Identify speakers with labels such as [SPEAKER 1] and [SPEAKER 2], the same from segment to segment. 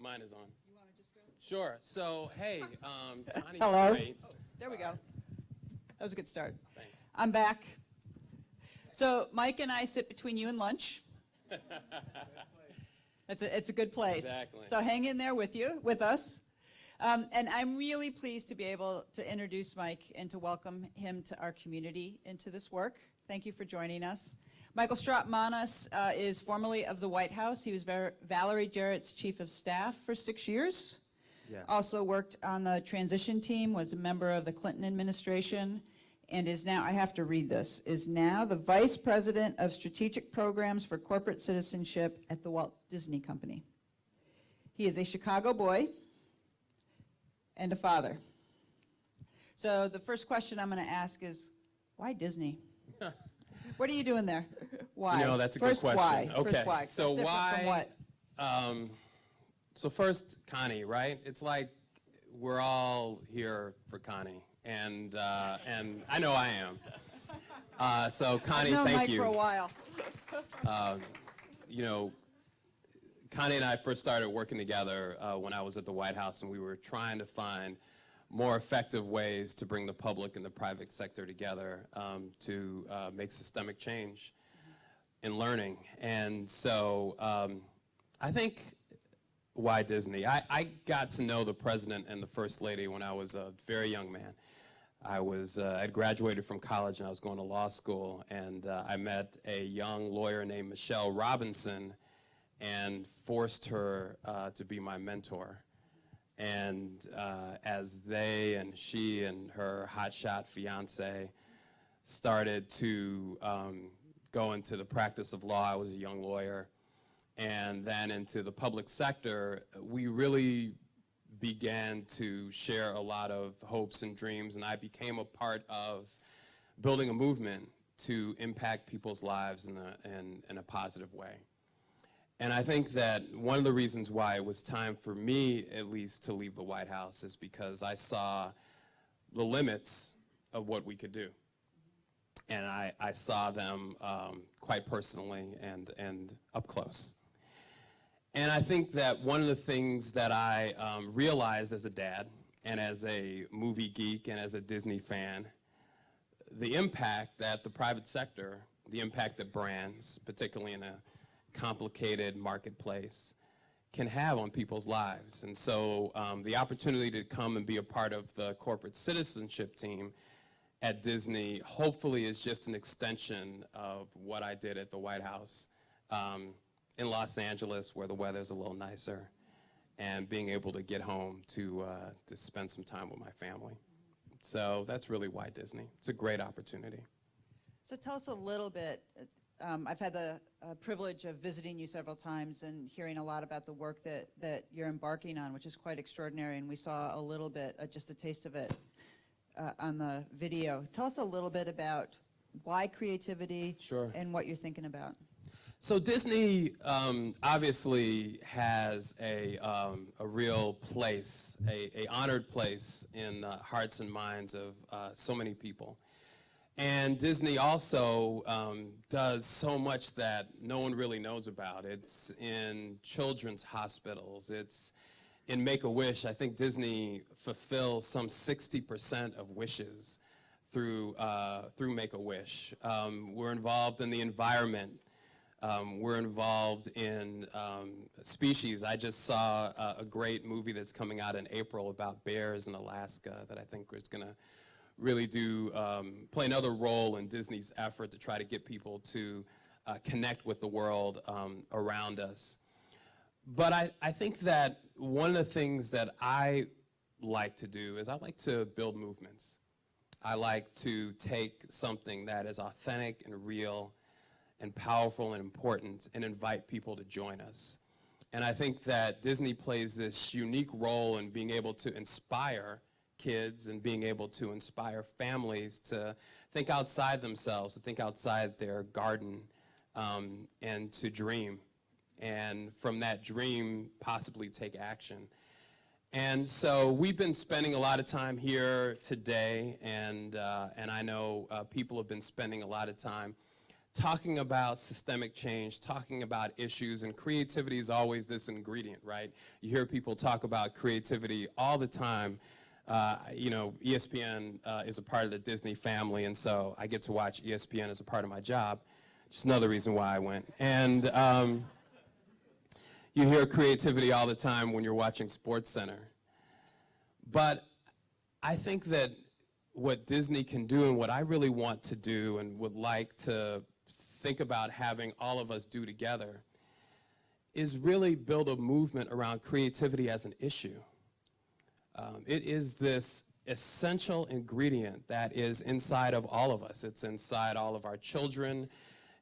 [SPEAKER 1] Mine is on. You want to just go? Sure. So, hey, Connie.
[SPEAKER 2] Hello.
[SPEAKER 1] Great.
[SPEAKER 2] Oh, there we go. That was a good start.
[SPEAKER 1] Thanks.
[SPEAKER 2] I'm back. So Mike and I sit between you and lunch. It's a good place.
[SPEAKER 1] Exactly.
[SPEAKER 2] So hang in there with us. And I'm really pleased to be able to introduce Mike and to welcome him to our community into this work. Thank you for joining us. Michael Strautmanis is formerly of the White House. He was Valerie Jarrett's chief of staff for 6 years.
[SPEAKER 3] Yes.
[SPEAKER 2] Also worked on the transition team, was a member of the Clinton administration, and is now, I have to read this, is now the vice president of strategic programs for corporate citizenship at the Walt Disney Company. He is a Chicago boy and a father. So the first question I'm going to ask is, why Disney? What are you doing there? Why?
[SPEAKER 1] You know, that's a good question.
[SPEAKER 2] Why?
[SPEAKER 1] Okay.
[SPEAKER 2] First, why?
[SPEAKER 1] So
[SPEAKER 2] That's different from
[SPEAKER 1] why?
[SPEAKER 2] what?
[SPEAKER 1] So first, Connie, right? It's like we're all here for Connie, and I know I am. So Connie,
[SPEAKER 2] I've known
[SPEAKER 1] thank
[SPEAKER 2] Mike
[SPEAKER 1] you.
[SPEAKER 2] for a while.
[SPEAKER 1] You know, Connie and I first started working together when I was at the White House, and we were trying to find more effective ways to bring the public and the private sector together to make systemic change in learning. And so I think, why Disney? I got to know the president and the first lady when I was a very young man. I'd graduated from college and I was going to law school, and I met a young lawyer named Michelle Robinson and forced her to be my mentor. And as they and she and her hotshot fiance started to go into the practice of law, I was a young lawyer, and then into the public sector, we really began to share a lot of hopes and dreams, and I became a part of building a movement to impact people's lives in a positive way. And I think that one of the reasons why it was time for me, at least, to leave the White House is because I saw the limits of what we could do. And I saw them quite personally and up close. And I think that one of the things that I realized as a dad and as a movie geek and as a Disney fan, the impact that the private sector, the impact that brands, particularly in a complicated marketplace, can have on people's lives. And so the opportunity to come and be a part of the corporate citizenship team at Disney hopefully is just an extension of what I did at the White House in Los Angeles, where the weather's a little nicer, and being able to get home to spend some time with my family. So that's really why Disney. It's a great opportunity.
[SPEAKER 2] So tell us a little bit. I've had the privilege of visiting you several times and hearing a lot about the work that you're embarking on, which is quite extraordinary, and we saw a little bit, just a taste of it on the video. Tell us a little bit about why creativity.
[SPEAKER 1] Sure.
[SPEAKER 2] And what you're thinking about.
[SPEAKER 1] So Disney obviously has a real place, a honored place in the hearts and minds of so many people. And Disney also does so much that no one really knows about. It's in children's hospitals. It's in Make-A-Wish. I think Disney fulfills some 60% of wishes through Make-A-Wish. We're involved in the environment. We're involved in species. I just saw a great movie that's coming out in April about bears in Alaska that I think is going to really play another role in Disney's effort to try to get people to connect with the world around us. But I think that one of the things that I like to do is I like to build movements. I like to take something that is authentic and real and powerful and important and invite people to join us. And I think that Disney plays this unique role in being able to inspire kids and being able to inspire families to think outside themselves, to think outside their garden, and to dream. And from that dream, possibly take action. And so we've been spending a lot of time here today, and I know people have been spending a lot of time talking about systemic change, talking about issues, and creativity is always this ingredient, right? You hear people talk about creativity all the time. You know, ESPN is a part of the Disney family, and so I get to watch ESPN as a part of my job. Just another reason why I went. And you hear creativity all the time when you're watching SportsCenter. But I think that what Disney can do and what I really want to do and would like to think about having all of us do together is really build a movement around creativity as an issue. It is this essential ingredient that is inside of all of us. It's inside all of our children.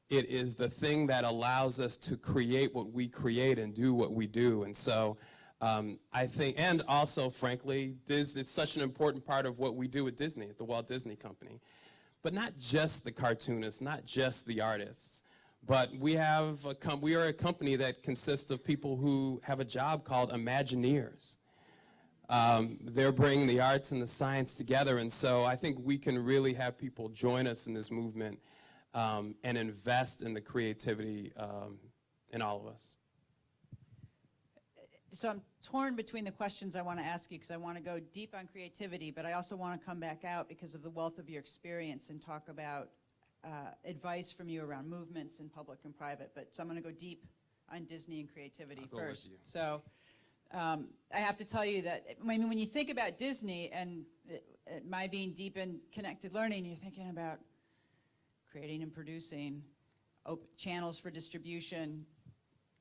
[SPEAKER 1] It is the thing that allows us to create what we create and do what we do. And so I think, and also, frankly, this is such an important part of what we do at Disney, at the Walt Disney Company. But not just the cartoonists, not just the artists, but we are a company that consists of people who have a job called Imagineers. They're bringing the arts and the science together, and so I think we can really have people join us in this movement and invest in the creativity in all of us.
[SPEAKER 2] So I'm torn between the questions I want to ask you because I want to go deep on creativity, but I also want to come back out because of the wealth of your experience and talk about advice from you around movements in public and private. So I'm going to go deep on Disney and creativity first. So I have to tell you that when you think about Disney and my being deep in connected learning, you're thinking about creating and producing channels for distribution,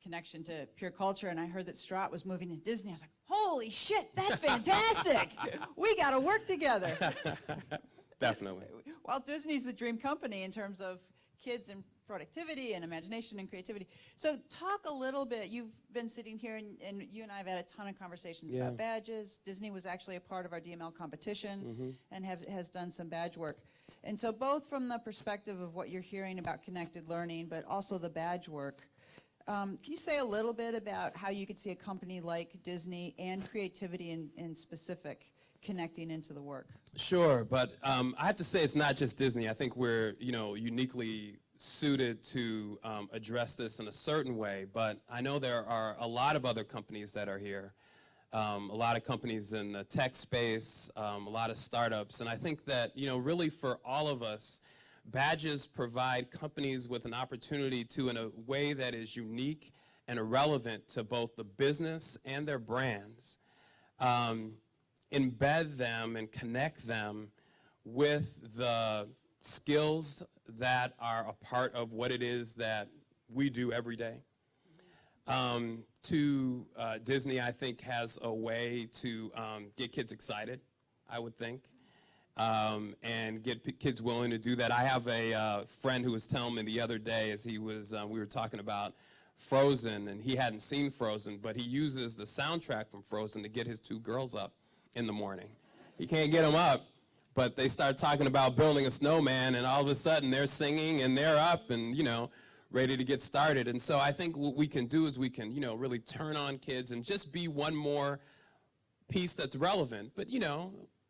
[SPEAKER 2] connection to pure culture, and I heard that Straut was moving to Disney. I was like, holy shit, that's fantastic. We got to work together.
[SPEAKER 1] Definitely.
[SPEAKER 2] Walt Disney's the dream company in terms of kids and productivity and imagination and creativity. So talk a little bit. You've been sitting here, and you and I have had a ton of conversations about badges. Disney was actually a part of our DML competition and has done some badge work. And so both from the perspective of what you're hearing about connected learning, but also the badge work, can you say a little bit about how you could see a company like Disney and creativity in specific connecting into the work?
[SPEAKER 1] Sure, but I have to say it's not just Disney. I think we're uniquely suited to address this in a certain way, but I know there are a lot of other companies that are here, a lot of companies in the tech space, a lot of startups, and I think that really for all of us, badges provide companies with an opportunity to, in a way that is unique and irrelevant to both the business and their brands, embed them and connect them with the skills that are a part of what it is that we do every day. Disney, I think, has a way to get kids excited, I would think. And get kids willing to do that. I have a friend who was telling me the other day as we were talking about Frozen, and he hadn't seen Frozen, but he uses the soundtrack from Frozen to get his two girls up in the morning. He can't get them up, but they start talking about building a snowman, and all of a sudden they're singing and they're up and, ready to get started. And so I think what we can do is we can, really turn on kids and just be one more piece that's relevant. But,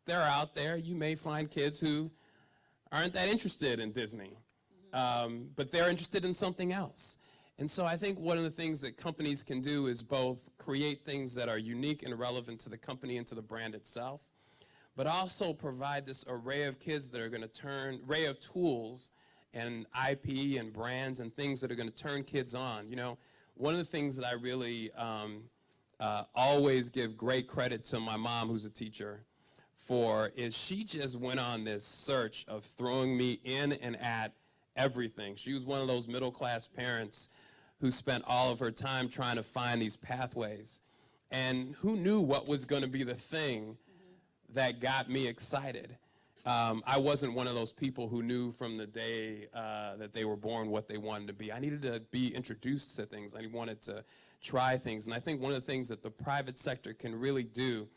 [SPEAKER 1] they're out there. You may find kids who aren't that interested in Disney, but they're interested in something else. And so I think one of the things that companies can do is both create things that are unique and relevant to the company and to the brand itself, but also provide this array of kids that are going to array of tools and IP and brands and things that are going to turn kids on. One of the things that I really always give great credit to my mom, who's a teacher, for is she just went on this search of throwing me in and at everything. She was one of those middle-class parents who spent all of her time trying to find these pathways. And who knew what was going to be the thing that got me excited? I wasn't one of those people who knew from the day that they were born what they wanted to be. I needed to be introduced to things. I wanted to try things. And I think one of the things that the private sector can really do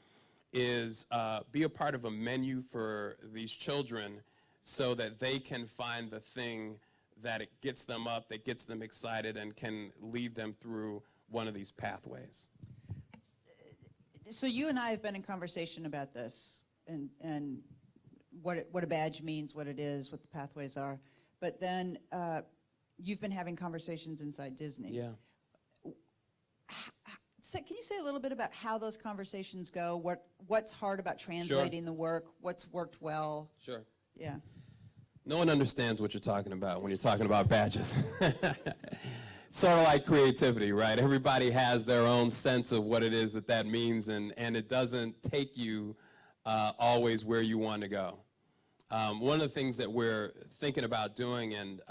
[SPEAKER 1] is be a part of a menu for these children so that they can find the thing that it gets them up, that gets them excited, and can lead them through one of these pathways.
[SPEAKER 2] So you and I have been in conversation about this and what a badge means, what it is, what the pathways are. But then you've been having conversations inside Disney.
[SPEAKER 1] Yeah.
[SPEAKER 2] So can you say a little bit about how those conversations go? What's hard about translating the work? What's worked well?
[SPEAKER 1] Sure.
[SPEAKER 2] Yeah.
[SPEAKER 1] No one understands what you're talking about when you're talking about badges. Sort of like creativity, right? Everybody has their own sense of what it is that means, and it doesn't take you always where you want to go. One of the things that we're thinking about doing, and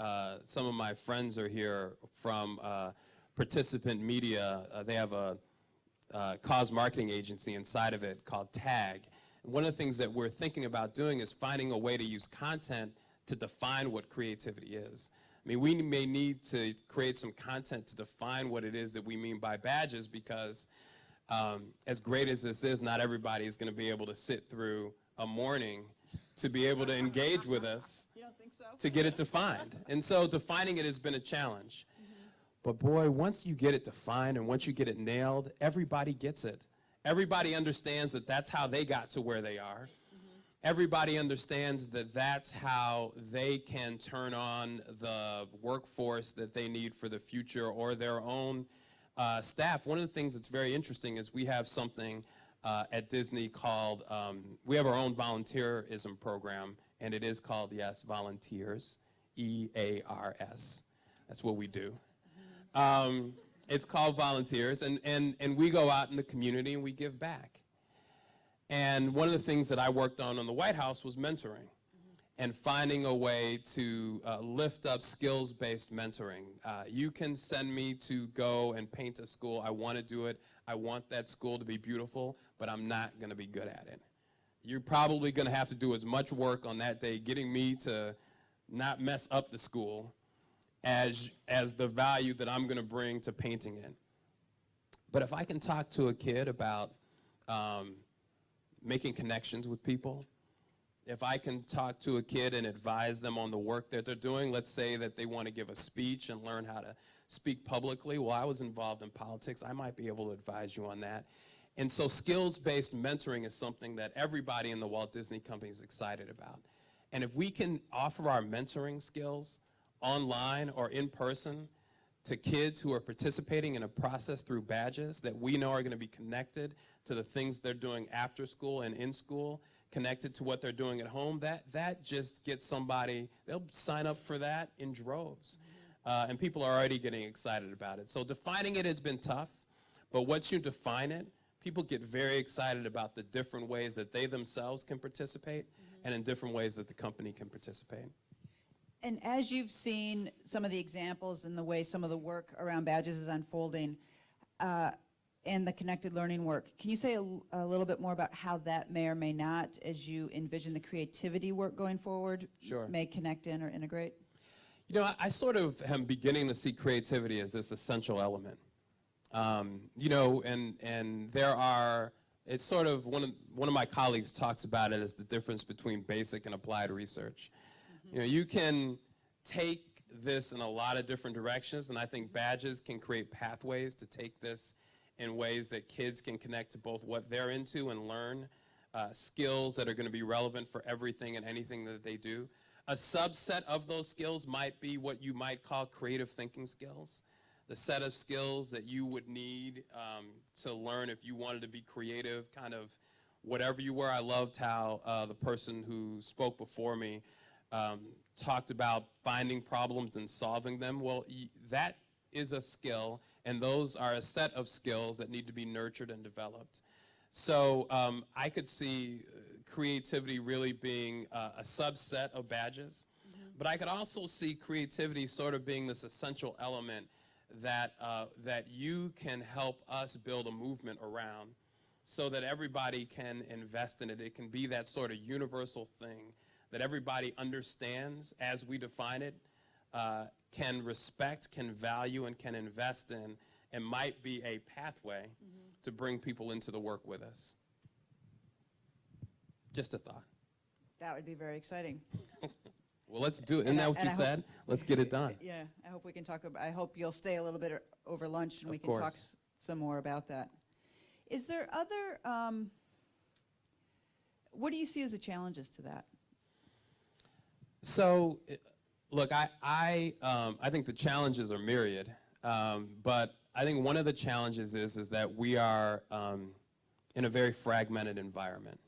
[SPEAKER 1] some of my friends are here from Participant Media, they have a cause marketing agency inside of it called TAG. And one of the things that we're thinking about doing is finding a way to use content to define what creativity is. I mean, we may need to create some content to define what it is that we mean by badges, because as great as this is, not everybody is going to be able to sit through a morning to be able to engage with us.
[SPEAKER 2] You don't think so?
[SPEAKER 1] To get it defined. And so defining it has been a challenge. But boy, once you get it defined and once you get it nailed, everybody gets it. Everybody understands that that's how they got to where they are. Everybody understands that that's how they can turn on the workforce that they need for the future, or their own staff. One of the things that's very interesting is we have something at Disney called, we have our own volunteerism program, and it is called, yes, Volunteers, EARS. That's what we do. It's called Volunteers, and we go out in the community and we give back. And one of the things that I worked on the White House was mentoring, and finding a way to lift up skills-based mentoring. You can send me to go and paint a school. I want to do it. I want that school to be beautiful, but I'm not going to be good at it. You're probably going to have to do as much work on that day getting me to not mess up the school as the value that I'm going to bring to painting it. But if I can talk to a kid about making connections with people, if I can talk to a kid and advise them on the work that they're doing, let's say that they want to give a speech and learn how to speak publicly. Well, I was involved in politics. I might be able to advise you on that. And so skills-based mentoring is something that everybody in the Walt Disney Company is excited about. And if we can offer our mentoring skills online or in person to kids who are participating in a process through badges that we know are going to be connected to the things they're doing after school and in school, connected to what they're doing at home, that just gets somebody, they'll sign up for that in droves. And people are already getting excited about it. So defining it has been tough, but once you define it, people get very excited about the different ways that they themselves can participate and in different ways that the company can participate.
[SPEAKER 2] And as you've seen some of the examples and the way some of the work around badges is unfolding, and the connected learning work, can you say a little bit more about how that may or may not, as you envision the creativity work going forward,
[SPEAKER 1] Sure.
[SPEAKER 2] may connect in or integrate?
[SPEAKER 1] You know, I sort of am beginning to see creativity as this essential element. You know, and there are, it's sort of, one of my colleagues talks about it as the difference between basic and applied research. You know, you can take this in a lot of different directions, and I think badges can create pathways to take this in ways that kids can connect to both what they're into and learn skills that are going to be relevant for everything and anything that they do. A subset of those skills might be what you might call creative thinking skills, the set of skills that you would need to learn if you wanted to be creative, kind of whatever you were. I loved how the person who spoke before me talked about finding problems and solving them. Well, that is a skill, and those are a set of skills that need to be nurtured and developed. So I could see creativity really being a subset of badges, but I could also see creativity sort of being this essential element that, that you can help us build a movement around so that everybody can invest in it. It can be that sort of universal thing that everybody understands as we define it, can respect, can value, and can invest in, and might be a pathway to bring people into the work with us. Just a thought.
[SPEAKER 2] That would be very exciting.
[SPEAKER 1] Well, let's do it. Isn't that what you said? Let's get it done.
[SPEAKER 2] Yeah, I hope we can talk about, I hope you'll stay a little bit over lunch and we
[SPEAKER 1] Of
[SPEAKER 2] can talk
[SPEAKER 1] course.
[SPEAKER 2] some more about that. Is there other, what do you see as the challenges to that?
[SPEAKER 1] So Look, I think the challenges are myriad, but I think one of the challenges is that we are in a very fragmented environment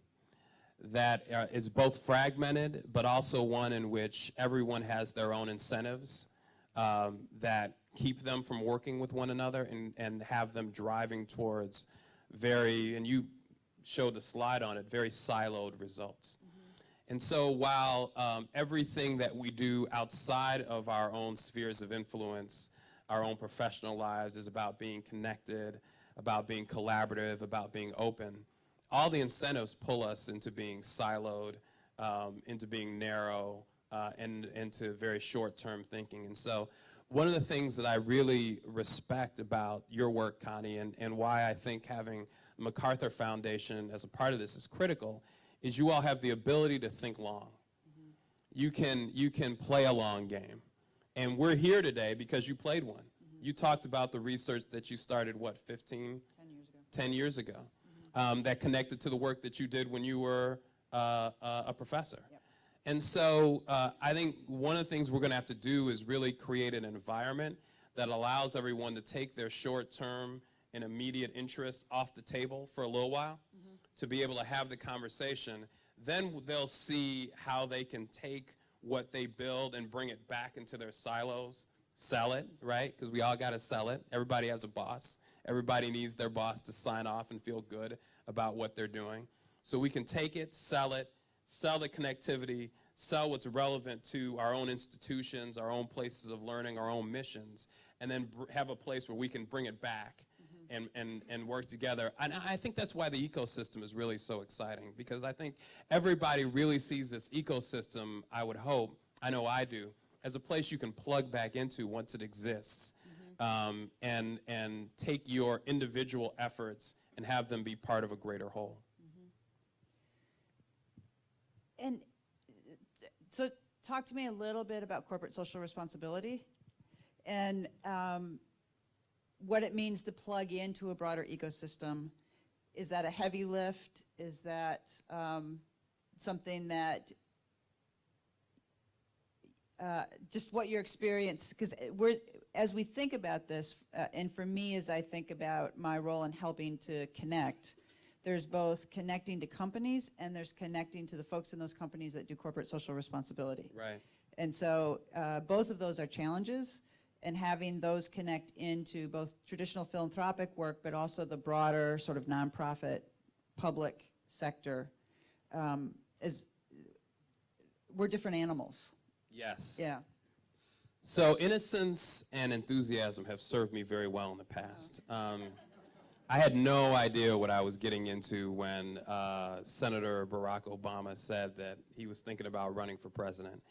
[SPEAKER 1] that is both fragmented, but also one in which everyone has their own incentives that keep them from working with one another and have them driving towards and you showed the slide on it, very siloed results. And so while everything that we do outside of our own spheres of influence, our own professional lives, is about being connected, about being collaborative, about being open, all the incentives pull us into being siloed, into being narrow, and into very short-term thinking. And so one of the things that I really respect about your work, Connie, and why I think having the MacArthur Foundation as a part of this is critical, is you all have the ability to think long. You can play a long game. And we're here today because you played one. You talked about the research that you started, what, 10 years ago, that connected to the work that you did when you were a professor. Yep. And so I think one of the things we're going to have to do is really create an environment that allows everyone to take their short-term and immediate interests off the table for a little while, to be able to have the conversation. Then they'll see how they can take what they build and bring it back into their silos, sell it, right? Because we all got to sell it. Everybody has a boss. Everybody needs their boss to sign off and feel good about what they're doing. So we can take it, sell the connectivity, sell what's relevant to our own institutions, our own places of learning, our own missions, and then have a place where we can bring it back and work together. And I think that's why the ecosystem is really so exciting, because I think everybody really sees this ecosystem, I would hope, I know I do, as a place you can plug back into once it exists, and take your individual efforts and have them be part of a greater whole.
[SPEAKER 2] And so talk to me a little bit about corporate social responsibility and what it means to plug into a broader ecosystem. Is that a heavy lift? Is that something that, just what your experience, because as we think about this, and for me as I think about my role in helping to connect, there's both connecting to companies and there's connecting to the folks in those companies that do corporate social responsibility.
[SPEAKER 1] Right.
[SPEAKER 2] And so both of those are challenges, and having those connect into both traditional philanthropic work, but also the broader sort of nonprofit public sector, we're different animals.
[SPEAKER 1] Yes.
[SPEAKER 2] Yeah.
[SPEAKER 1] So innocence and enthusiasm have served me very well in the past. I had no idea what I was getting into when Senator Barack Obama said that he was thinking about running for president.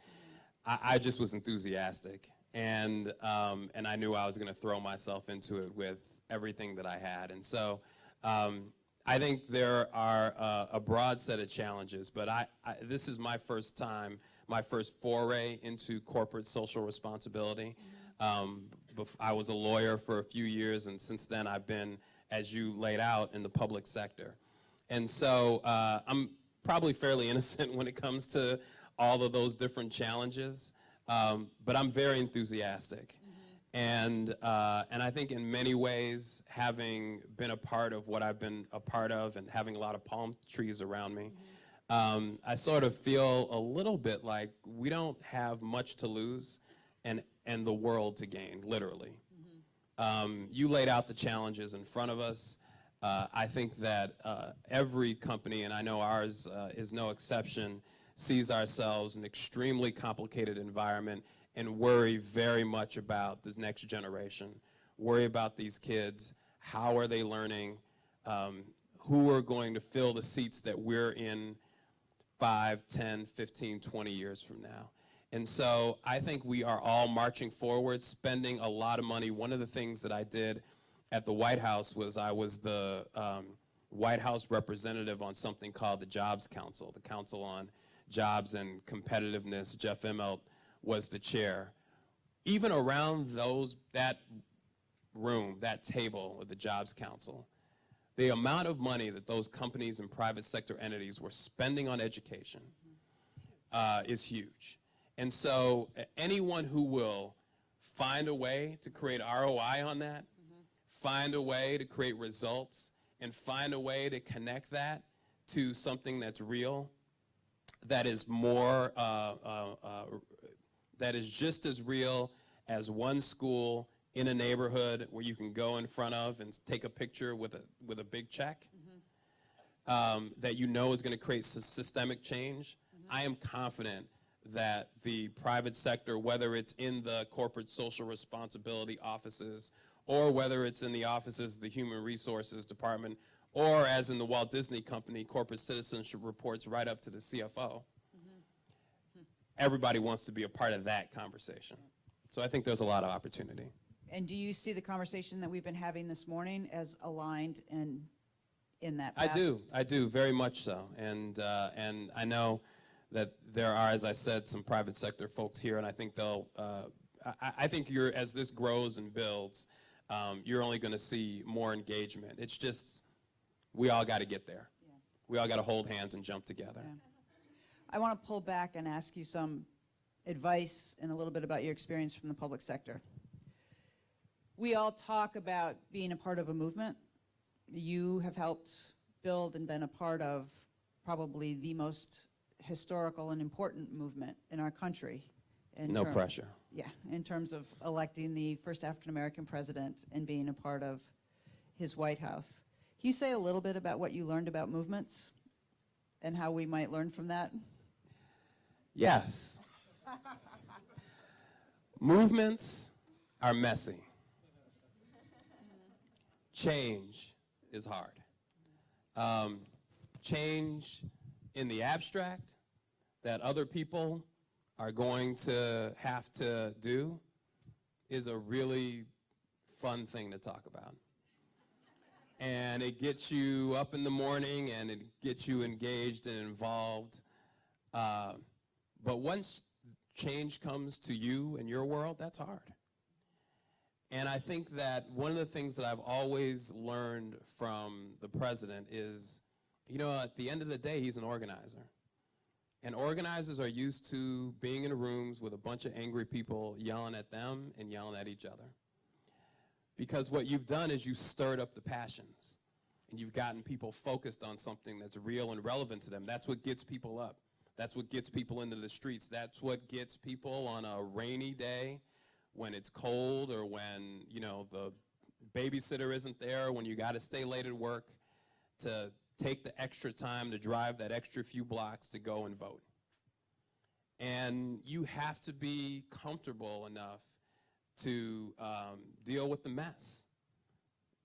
[SPEAKER 1] I just was enthusiastic, and I knew I was going to throw myself into it with everything that I had. And so I think there are a broad set of challenges, but this is my first time, my first foray into corporate social responsibility. I was a lawyer for a few years, and since then I've been, as you laid out, in the public sector. And so I'm probably fairly innocent when it comes to all of those different challenges, but I'm very enthusiastic. And I think in many ways, having been a part of what I've been a part of and having a lot of palm trees around me, I sort of feel a little bit like we don't have much to lose and the world to gain, literally. You laid out the challenges in front of us. I think that every company, and I know ours is no exception, sees ourselves in an extremely complicated environment and worry very much about the next generation. Worry about these kids. How are they learning? Who are going to fill the seats that we're in 5, 10, 15, 20 years from now? And so I think we are all marching forward, spending a lot of money. One of the things that I did at the White House was I was the White House representative on something called the Jobs Council, the Council on Jobs and Competitiveness. Jeff Immelt was the chair. Even around that room, that table of the Jobs Council, the amount of money that those companies and private sector entities were spending on education is huge. And so anyone who will find a way to create ROI on that, find a way to create results, and find a way to connect that to something that's real, that is more, that is just as real as one school in a neighborhood where you can go in front of and take a picture with a big check, that you know is going to create systemic change. I am confident that the private sector, whether it's in the corporate social responsibility offices, or whether it's in the offices of the Human Resources Department, or as in the Walt Disney Company, corporate citizenship reports right up to the CFO. Everybody wants to be a part of that conversation. So I think there's a lot of opportunity.
[SPEAKER 2] And do you see the conversation that we've been having this morning as aligned in that path?
[SPEAKER 1] I do, very much so. And I know that there are, as I said, some private sector folks here, and I think they'll, I think as this grows and builds, you're only going to see more engagement. It's just, we all got to get there. Yeah. We all got to hold hands and jump together. Yeah.
[SPEAKER 2] I want to pull back and ask you some advice and a little bit about your experience from the public sector. We all talk about being a part of a movement. You have helped build and been a part of probably the most historical and important movement in our country.
[SPEAKER 1] No pressure.
[SPEAKER 2] Yeah, in terms of electing the first African-American president and being a part of his White House. Can you say a little bit about what you learned about movements and how we might learn from that?
[SPEAKER 1] Yes. Movements are messy. Change is hard. Change in the abstract that other people are going to have to do is a really fun thing to talk about. And it gets you up in the morning and it gets you engaged and involved. But once change comes to you and your world, that's hard. And I think that one of the things that I've always learned from the president is, you know, at the end of the day, he's an organizer. And organizers are used to being in rooms with a bunch of angry people yelling at them and yelling at each other. Because what you've done is you stirred up the passions. And you've gotten people focused on something that's real and relevant to them. That's what gets people up. That's what gets people into the streets. That's what gets people on a rainy day when it's cold, or when, you know, the babysitter isn't there, when you got to stay late at work, to take the extra time to drive that extra few blocks to go and vote. And you have to be comfortable enough to deal with the mess,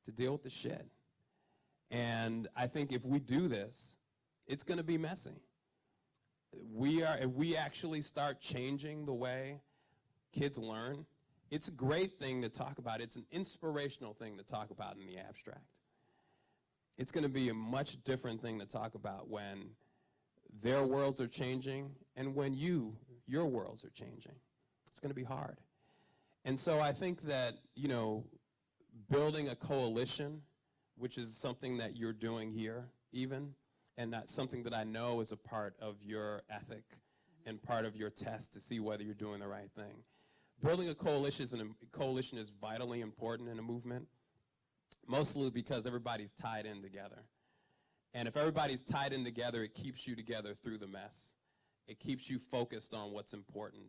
[SPEAKER 1] to deal with the shit. And I think if we do this, it's going to be messy. If we actually start changing the way kids learn, it's a great thing to talk about. It's an inspirational thing to talk about in the abstract. It's going to be a much different thing to talk about when their worlds are changing and when your worlds are changing. It's going to be hard. And so I think that, you know, building a coalition, which is something that you're doing here even, and that's something that I know is a part of your ethic and part of your test to see whether you're doing the right thing. Building a coalition is vitally important in a movement, mostly because everybody's tied in together. And if everybody's tied in together, it keeps you together through the mess. It keeps you focused on what's important.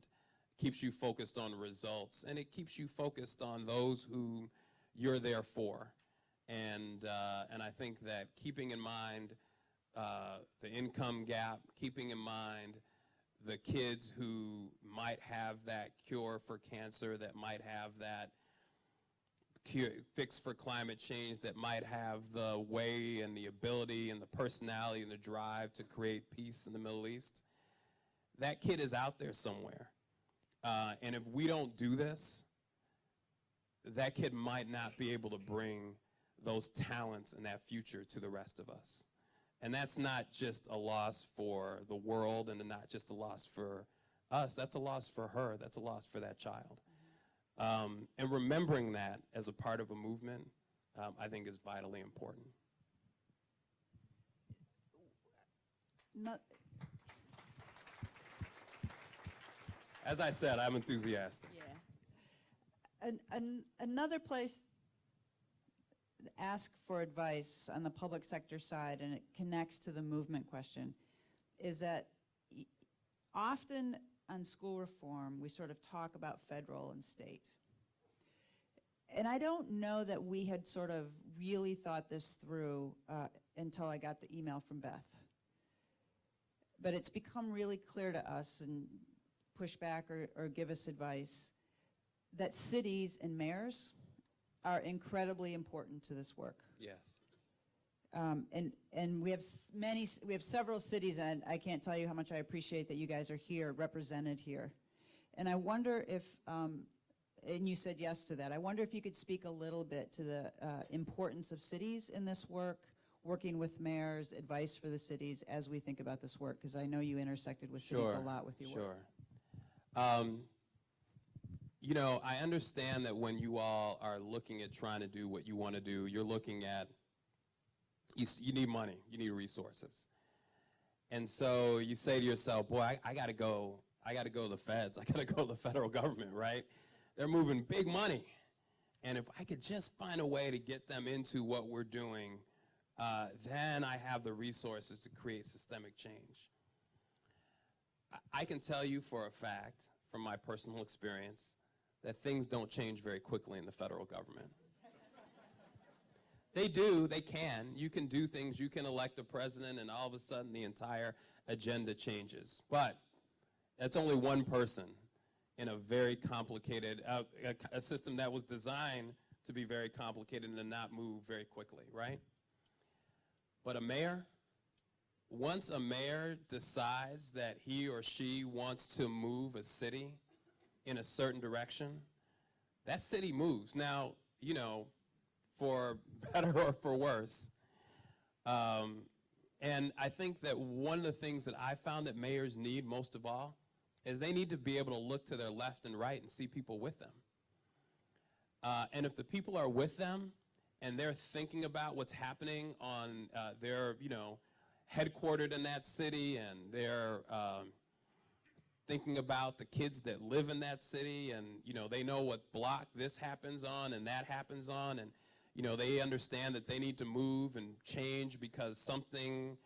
[SPEAKER 1] It keeps you focused on results. And it keeps you focused on those who you're there for. And I think that keeping in mind the income gap, keeping in mind the kids who might have that cure for cancer, that might have that fix for climate change, that might have the way and the ability and the personality and the drive to create peace in the Middle East, that kid is out there somewhere. And if we don't do this, that kid might not be able to bring those talents and that future to the rest of us. And that's not just a loss for the world and not just a loss for us. That's a loss for her. That's a loss for that child. And remembering that as a part of a movement, I think is vitally important. As I said, I'm enthusiastic.
[SPEAKER 2] Yeah. Another place to ask for advice on the public sector side, and it connects to the movement question, is that often on school reform, we sort of talk about federal and state. And I don't know that we had sort of really thought this through until I got the email from Beth. But it's become really clear to us, and push back or give us advice, that cities and mayors are incredibly important to this work.
[SPEAKER 1] Yes.
[SPEAKER 2] And we have several cities, and I can't tell you how much I appreciate that you guys are here, represented here. And I wonder if, and you said yes to that, I wonder if you could speak a little bit to the importance of cities in this work, working with mayors, advice for the cities as we think about this work, because I know you intersected with cities a lot with your work.
[SPEAKER 1] Sure. You know, I understand that when you all are looking at trying to do what you want to do, you're looking at, you need money, you need resources. And so you say to yourself, boy, I got to go to the feds, I got to go to the federal government, right? They're moving big money. And if I could just find a way to get them into what we're doing, then I have the resources to create systemic change. I can tell you for a fact, from my personal experience, that things don't change very quickly in the federal government. They do, they can. You can do things, you can elect a president, and all of a sudden the entire agenda changes. But that's only one person in a very complicated, a system that was designed to be very complicated and to not move very quickly, right? But a mayor, once a mayor decides that he or she wants to move a city in a certain direction, that city moves. Now, you know, for better or for worse. And I think that one of the things that I found that mayors need most of all is they need to be able to look to their left and right and see people with them. And if the people are with them and they're thinking about what's happening on they're, you know, headquartered in that city, and they're thinking about the kids that live in that city, and, you know, they know what block this happens on and that happens on, and, you know, they understand that they need to move and change because something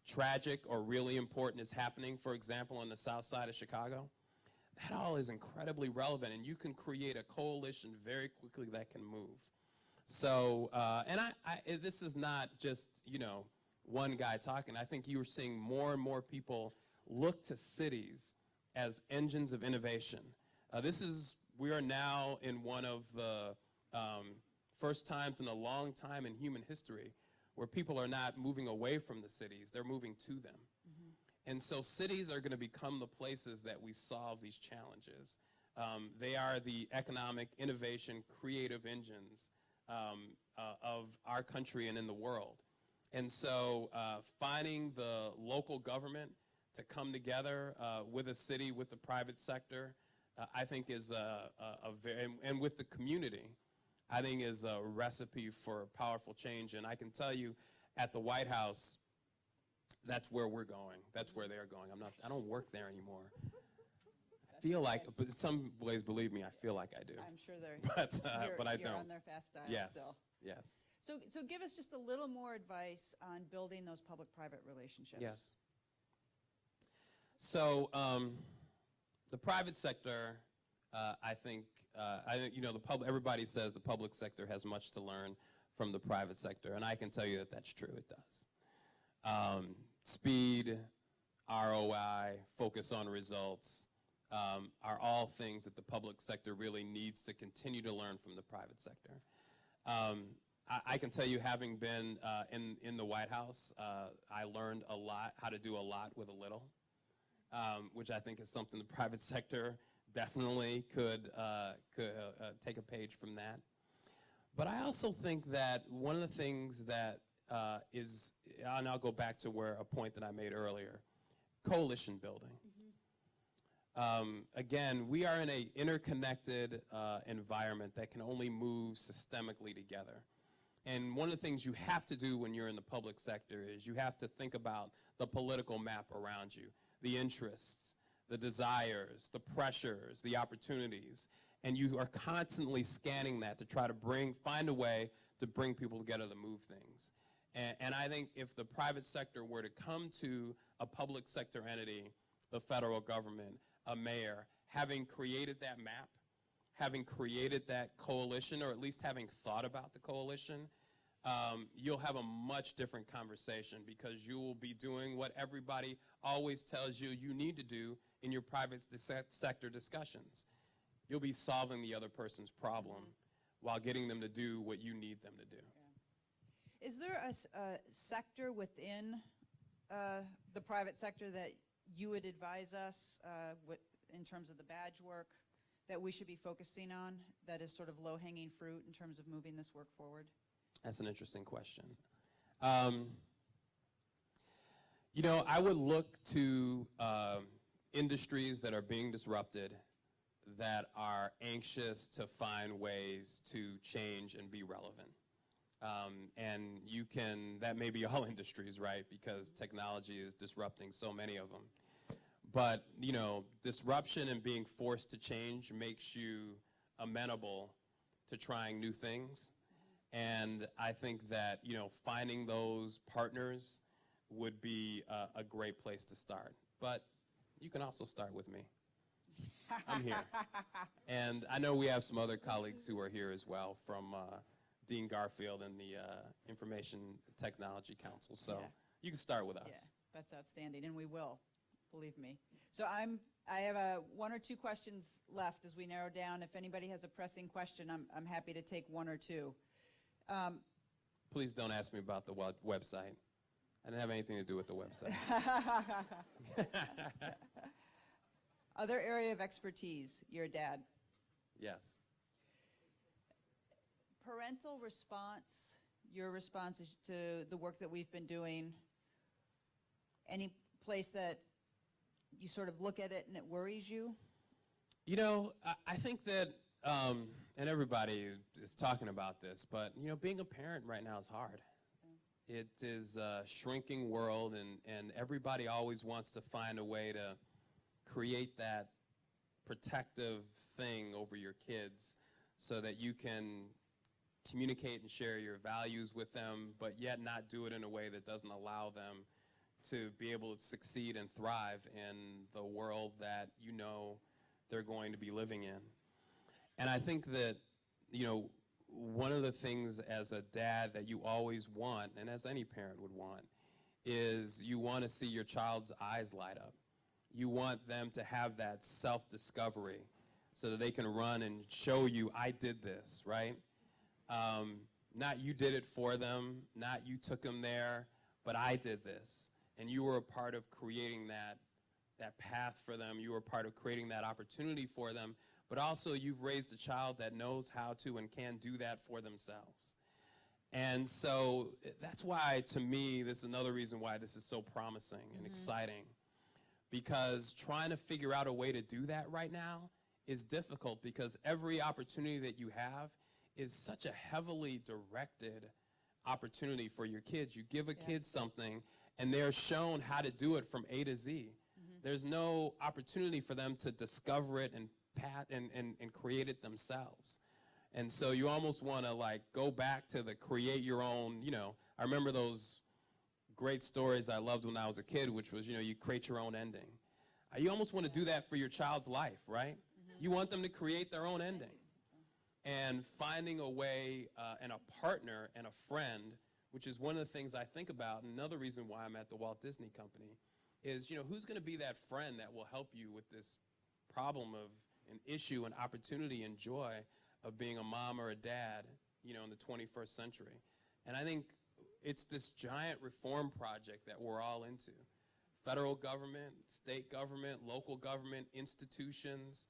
[SPEAKER 1] tragic or really important is happening, for example, on the south side of Chicago. That all is incredibly relevant, and you can create a coalition very quickly that can move. So, and this is not just, you know, one guy talking. I think you are seeing more and more people look to cities as engines of innovation. We are now in one of the first times in a long time in human history where people are not moving away from the cities, they're moving to them. Mm-hmm. And so cities are going to become the places that we solve these challenges. They are the economic innovation, creative engines of our country and in the world. And so finding the local government to come together with a city, with the private sector, I think is and with the community, I think is a recipe for powerful change. And I can tell you, at the White House, that's where we're going. That's where they're going. I don't work there anymore. I feel like, but in some ways, believe me, I feel like I do.
[SPEAKER 2] I'm sure they're,
[SPEAKER 1] but I don't.
[SPEAKER 2] You're on their fast dial
[SPEAKER 1] yes.
[SPEAKER 2] still.
[SPEAKER 1] Yes.
[SPEAKER 2] So give us just a little more advice on building those public-private relationships.
[SPEAKER 1] Yes. So the private sector, I think, you know, everybody says the public sector has much to learn from the private sector, and I can tell you that that's true. It does. Speed, ROI, focus on results are all things that the public sector really needs to continue to learn from the private sector. I can tell you, having been in the White House, I learned a lot, how to do a lot with a little, which I think is something the private sector definitely could take a page from that. But I also think that one of the things that is, and I'll go back to a point that I made earlier, coalition building. Mm-hmm. Again, we are in an interconnected environment that can only move systemically together. And one of the things you have to do when you're in the public sector is you have to think about the political map around you, the interests, the desires, the pressures, the opportunities, and you are constantly scanning that to try to find a way to bring people together to move things. And I think if the private sector were to come to a public sector entity, the federal government, a mayor, having created that map, having created that coalition, or at least having thought about the coalition, you'll have a much different conversation, because you will be doing what everybody always tells you you need to do in your private sector discussions. You'll be solving the other person's problem while getting them to do what you need them to do.
[SPEAKER 2] Yeah. Is there a sector within the private sector that you would advise us in terms of the badge work that we should be focusing on that is sort of low-hanging fruit in terms of moving this work forward?
[SPEAKER 1] That's an interesting question. You know, I would look to industries that are being disrupted, that are anxious to find ways to change and be relevant. And that may be all industries, right? Because technology is disrupting so many of them. But, you know, disruption and being forced to change makes you amenable to trying new things. And I think that, you know, finding those partners would be a great place to start. But you can also start with me. I'm here. And I know we have some other colleagues who are here as well from Dean Garfield and the Information Technology Council. So
[SPEAKER 2] Yeah.
[SPEAKER 1] you can start with us.
[SPEAKER 2] Yeah, that's outstanding, and we will, believe me. So I have one or two questions left as we narrow down. If anybody has a pressing question, I'm happy to take one or two.
[SPEAKER 1] Please don't ask me about the website. I didn't have anything to do with the website.
[SPEAKER 2] Other area of expertise, you're a dad.
[SPEAKER 1] Yes.
[SPEAKER 2] Parental response, your response to the work that we've been doing, any place that you sort of look at it and it worries you?
[SPEAKER 1] You know, I think that, and everybody is talking about this, but, you know, being a parent right now is hard. Yeah. It is a shrinking world, and everybody always wants to find a way to create that protective thing over your kids so that you can communicate and share your values with them, but yet not do it in a way that doesn't allow them to be able to succeed and thrive in the world that you know they're going to be living in. And I think that, you know, one of the things as a dad that you always want, and as any parent would want, is you want to see your child's eyes light up. You want them to have that self-discovery so that they can run and show you, I did this, right? Not you did it for them, not you took them there, but I did this. And you were a part of creating that path for them. You were a part of creating that opportunity for them. But also you've raised a child that knows how to and can do that for themselves. And so that's why, to me, this is another reason why this is so promising and exciting. Because trying to figure out a way to do that right now is difficult, because every opportunity that you have is such a heavily directed opportunity for your kids. You give a kid something, and they're shown how to do it from A to Z. There's no opportunity for them to discover it and create it themselves. And so you almost want to, like, go back to the create your own, you know. I remember those great stories I loved when I was a kid, which was, you know, you create your own ending. You almost want to do that for your child's life, right? You want them to create their own ending. And finding a way and a partner and a friend, which is one of the things I think about, and another reason why I'm at the Walt Disney Company, is, you know, who's going to be that friend that will help you with this problem of an issue and opportunity and joy of being a mom or a dad, you know, in the 21st century. And I think it's this giant reform project that we're all into. Federal government, state government, local government, institutions,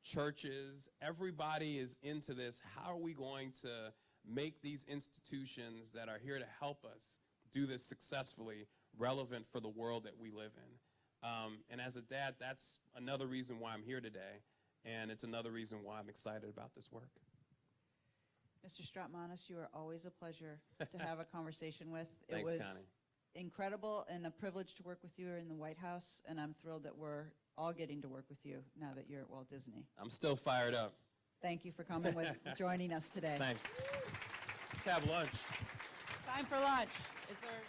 [SPEAKER 1] churches, everybody is into this. How are we going to make these institutions that are here to help us do this successfully relevant for the world that we live in? And as a dad, that's another reason why I'm here today, and it's another reason why I'm excited about this work.
[SPEAKER 2] Mr. Strautmanis, you are always a pleasure to have a conversation with.
[SPEAKER 1] Thanks,
[SPEAKER 2] it was
[SPEAKER 1] Connie.
[SPEAKER 2] Incredible and a privilege to work with you in the White House, and I'm thrilled that we're all getting to work with you now that you're at Walt Disney.
[SPEAKER 1] I'm still fired up.
[SPEAKER 2] Thank you for coming joining us today.
[SPEAKER 1] Thanks.
[SPEAKER 3] Let's have lunch.
[SPEAKER 2] Time for lunch. Is there?